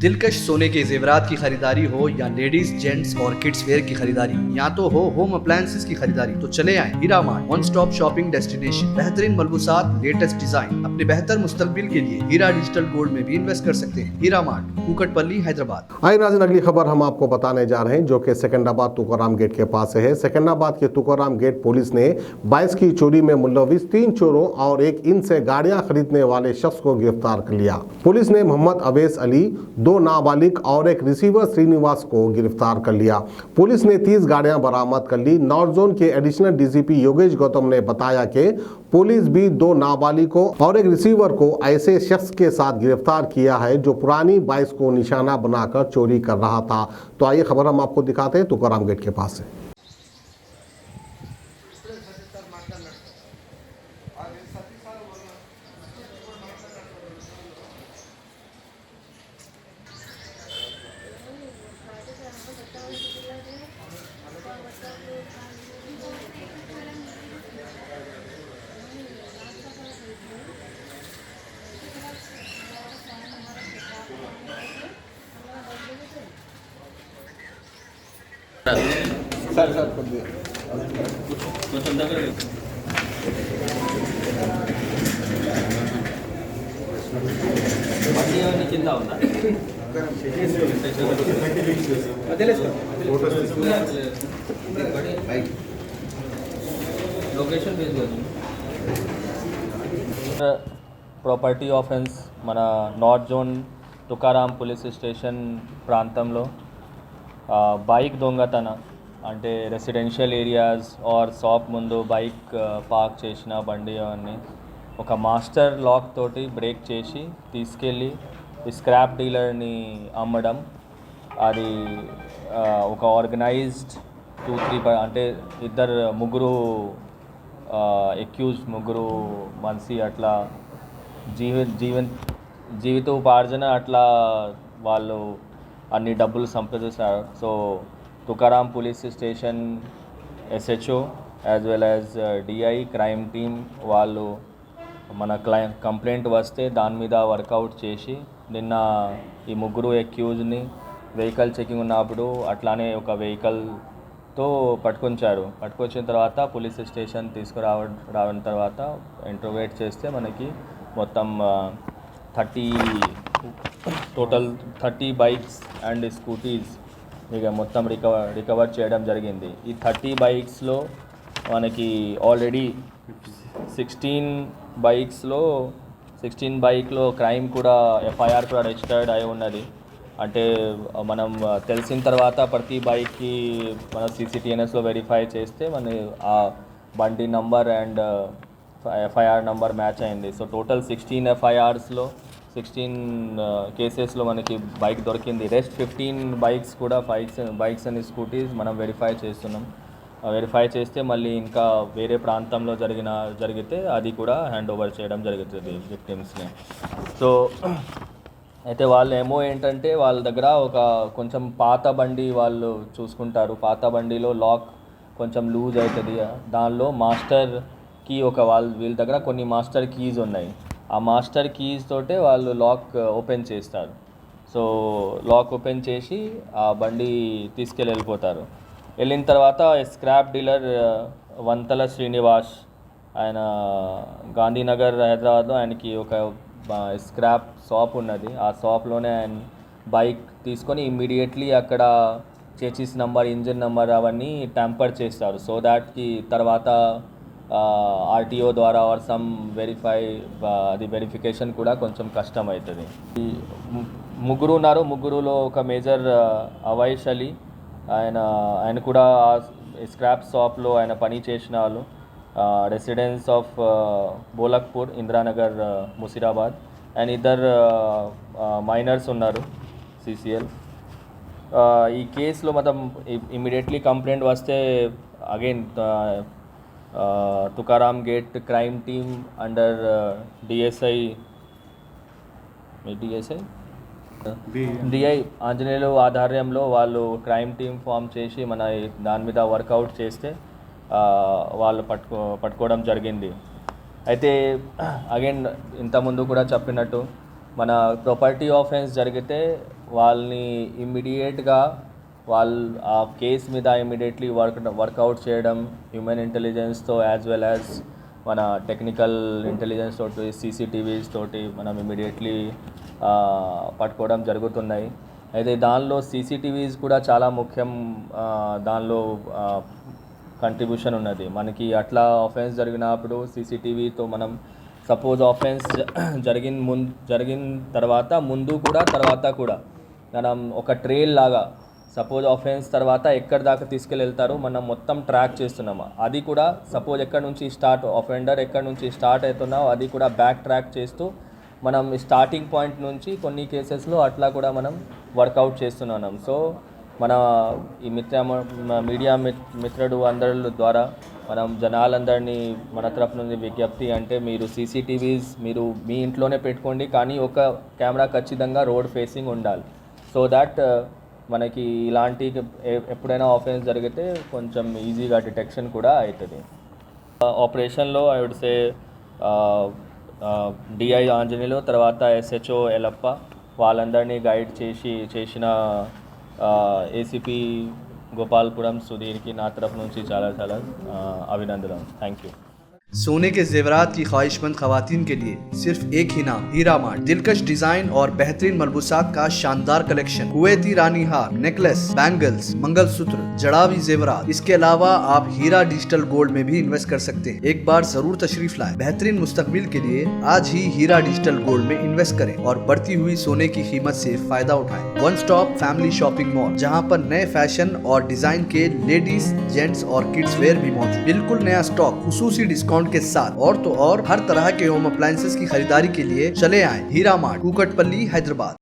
दिलकश सोने के जेवरात की खरीदारी हो या लेडीज जेंट्स और किड्स वेयर की खरीदारी, या तो हो होम अप्लायंसेस की खरीदारी, तो चले आए Heera Mart, one stop shopping destination. बेहतरीन मलबूसात, लेटेस्ट डिजाइन, अपने बेहतर मुस्तकबिल के लिए हीरा डिजिटल गोल्ड में भी इन्वेस्ट कर सकते हैं। हीरा मार्ट, कुकटपल्ली, हैदराबाद। आइए नाज़रीन, अगली खबर हम आपको बताने जा रहे हैं जो कि सिकंदराबाद तुकाराम गेट के पास है। सिकंदराबाद के तुकाराम गेट पुलिस ने 22 की चोरी में मुलविस 3 चोरों और एक इनसे गाड़ियां खरीदने वाले शख्स को गिरफ्तार कर लिया। पुलिस ने मोहम्मद अवेस अली, 2 नाबालिग और एक रिसीवर श्रीनिवास को गिरफ्तार कर लिया। पुलिस ने 30 गाड़ियां बरामद कर ली। नॉर्थ जोन के एडिशनल डीसीपी योगेश गौतम ने बताया कि पुलिस भी 2 नाबालिगों और एक रिसीवर को ऐसे शख्स के साथ गिरफ्तार किया है जो पुरानी बाइक को निशाना बनाकर चोरी कर रहा था। तो आइए खबर हम आपको दिखाते हैं तुकाराम गेट के पास से। కొంచెం దగ్గర బండి ఏమైనా కింద ఉందా? లొకేషన్ బేస్ కాదు. ప్రాపర్టీ ఆఫెన్స్ మన north zone Tukaram police station ప్రాంతంలో బైక్ దొంగతన అంటే రెసిడెన్షియల్ ఏరియాస్ ఆర్ షాప్ ముందు బైక్ పార్క్ చేసిన బండి అవన్నీ ఒక మాస్టర్ లాక్ తోటి బ్రేక్ చేసి తీసుకెళ్ళి ఈ స్క్రాప్ డీలర్ని అమ్మడం, అది ఒక ఆర్గనైజ్డ్ 2-3 అంటే ముగ్గురు ఎక్యూజ్డ్, ముగ్గురు మనిషి అట్లా జీవితోపార్జన అట్లా వాళ్ళు అన్ని డబ్బులు సంపాదిస్తారు. So Tukaram police station SHO as well as DI crime team వాళ్ళు మన కంప్లైంట్ వస్తే దాని మీద వర్కౌట్ చేసి నిన్న ఈ ముగ్గురు అక్యూజ్ని వెహికల్ చెకింగ్ ఉన్నప్పుడు అట్లానే ఒక వెహికల్తో పట్టుకొచ్చిన తర్వాత పోలీస్ స్టేషన్ రావడం తర్వాత ఇంటర్వేట్ చేస్తే మనకి మొత్తం 30 బైక్స్ అండ్ స్కూటీస్ ఇక మొత్తం రికవర్ చేయడం జరిగింది. ఈ 30 బైక్స్లో మనకి ఆల్రెడీ 16 బైక్లో క్రైమ్ కూడా FIR కూడా రిజిస్టర్డ్ అయి ఉన్నది. అంటే మనం తెలిసిన తర్వాత ప్రతి బైక్కి మన CCTNSలో వెరిఫై చేస్తే మన ఆ బండి number and FIR number match అయింది. సో టోటల్ 16 FIRస్లో 16 కేసెస్లో మనకి బైక్ దొరికింది. రెస్ట్ 15 బైక్స్ కూడా బైక్స్ అండ్ స్కూటీస్ మనం వెరిఫై చేస్తున్నాం. వెరిఫై చేస్తే మళ్ళీ ఇంకా వేరే ప్రాంతంలో జరిగితే అది కూడా హ్యాండ్ ఓవర్ చేయడం జరుగుతుంది విక్టిమ్స్ని. సో అయితే వాళ్ళ ఏమో ఏంటంటే వాళ్ళ దగ్గర ఒక కొంచెం పాత బండి వాళ్ళు చూసుకుంటారు. పాత బండిలో లాక్ కొంచెం లూజ్ అవుతుంది. దానిలో మాస్టర్ కీ వీళ్ళ దగ్గర కొన్ని మాస్టర్ కీస్ ఉన్నాయి. ఆ మాస్టర్ కీస్ తోటే వాళ్ళు లాక్ ఓపెన్ చేస్తారు. సో లాక్ ఓపెన్ చేసి ఆ బండి వెళ్ళిపోతారు. వెళ్ళిన తర్వాత స్క్రాప్ డీలర్ వంతల శ్రీనివాస్, ఆయన గాంధీనగర్ హైదరాబాద్లో ఆయనకి ఒక స్క్రాప్ షాప్ ఉన్నది. ఆ షాప్లోనే ఆయన బైక్ తీసుకొని ఇమ్మీడియట్లీ అక్కడ చేసిస్ నెంబర్, ఇంజిన్ నెంబర్ అవన్నీ ట్యాంపర్ చేస్తారు. సో దాట్కి తర్వాత RTO ద్వారా ఆర్ సమ్ వెరిఫికేషన్ కూడా కొంచెం కష్టం అవుతుంది. ఈ ముగ్గురు ఉన్నారు. ముగ్గురులో ఒక మేజర్ అవైష్ అలీ, ఆయన కూడా స్క్రాప్ షాప్లో ఆయన పని చేసిన వాళ్ళు, residence of Bholakpur, Indiranagar, Musheerabad. And 2 minors ఉన్నారు CCL. ఈ కేసులో మొత్తం ఇమ్మీడియట్లీ కంప్లైంట్ వస్తే again Tukaram Gate crime team under DSI Anjaneyulu ఆధ్వర్యంలో వాళ్ళు క్రైమ్ టీమ్ ఫామ్ చేసి మన దాని మీద వర్కౌట్ చేస్తే వాళ్ళు పట్టుకోవడం జరిగింది. అయితే అగైన్ ఇంతకుముందు కూడా చెప్పినట్టు మన ప్రాపర్టీ ఆఫెన్స్ జరిగితే వాళ్ళని ఇమ్మీడియట్గా ఆ కేస్ మీద ఇమ్మీడియట్లీ వర్కౌట్ చేయడం హ్యూమన్ ఇంటెలిజెన్స్తో యాజ్ వెల్ యాజ్ మన టెక్నికల్ ఇంటెలిజెన్స్ తోటి సీసీటీవీస్ తోటి మనం ఇమ్మీడియట్లీ పట్టుకోవడం జరుగుతున్నాయి. అయితే దానిలో సీసీటీవీస్ కూడా చాలా ముఖ్యం. దానిలో కంట్రిబ్యూషన్ ఉన్నది మనకి. అట్లా ఆఫెన్స్ జరిగినప్పుడు సీసీటీవీతో మనం సపోజ్ ఆఫెన్స్ జరిగిన తర్వాత ముందు కూడా తర్వాత కూడా మనం ఒక ట్రైల్ లాగా సపోజ్ ఆఫెన్స్ తర్వాత ఎక్కడి దాకా తీసుకెళ్తారో మనం మొత్తం ట్రాక్ చేస్తున్నాము. అది కూడా సపోజ్ ఎక్కడి నుంచి ఆఫెండర్ ఎక్కడి నుంచి స్టార్ట్ అవుతున్నావు అది కూడా బ్యాక్ ట్రాక్ చేస్తూ మనం స్టార్టింగ్ పాయింట్ నుంచి కొన్ని కేసెస్లో అట్లా కూడా మనం వర్కౌట్ చేస్తున్నాం. సో మన ఈ మీడియా మిత్రుడు అందరి ద్వారా మనం జనాలందరినీ మన తరఫు నుండి విజ్ఞప్తి అంటే మీరు సీసీటీవీస్ మీరు మీ ఇంట్లోనే పెట్టుకోండి, కానీ ఒక కెమెరా ఖచ్చితంగా రోడ్ ఫేసింగ్ ఉండాలి. సో దాట్ మనకి ఇలాంటి ఎప్పుడైనా ఆఫెన్స్ జరిగితే కొంచెం ఈజీగా డిటెక్షన్ కూడా అవుతుంది. ఆపరేషన్లో I would say DI Anjaneyulu తర్వాత SHO ఎలప్ప వాళ్ళందరినీ గైడ్ చేసిన ఏసీపీ గోపాల్పురం సుధీర్కి నా తరఫు నుంచి చాలా చాలా అభినందనలు. Thank you. सोने के जेवरात की ख्वाहिशमंद खवातीन के लिए सिर्फ एक ही नाम, हीरा मार्ट। दिलकश डिजाइन और बेहतरीन मलबूसात का शानदार कलेक्शन, कुवैती रानी हार, नेकलेस, बैंगल्स, मंगलसूत्र, जड़ावी जेवरात। इसके अलावा आप हीरा डिजिटल गोल्ड में भी इन्वेस्ट कर सकते हैं। एक बार जरूर तशरीफ लाएं। बेहतरीन मुस्तकबिल के लिए आज ही हीरा डिजिटल गोल्ड में इन्वेस्ट करें और बढ़ती हुई सोने की कीमत से फायदा उठाएं। One stop family shopping mall, जहां पर नए फैशन और डिजाइन के लेडीज, जेंट्स और किड्स वेयर भी मौजूद। बिल्कुल नया स्टॉक खुसूसी डिस्काउंट के साथ। और तो और हर तरह के होम अप्लायंसेस की खरीदारी के लिए चले आए हीरा मार्ट, कुकटपल्ली, हैदराबाद।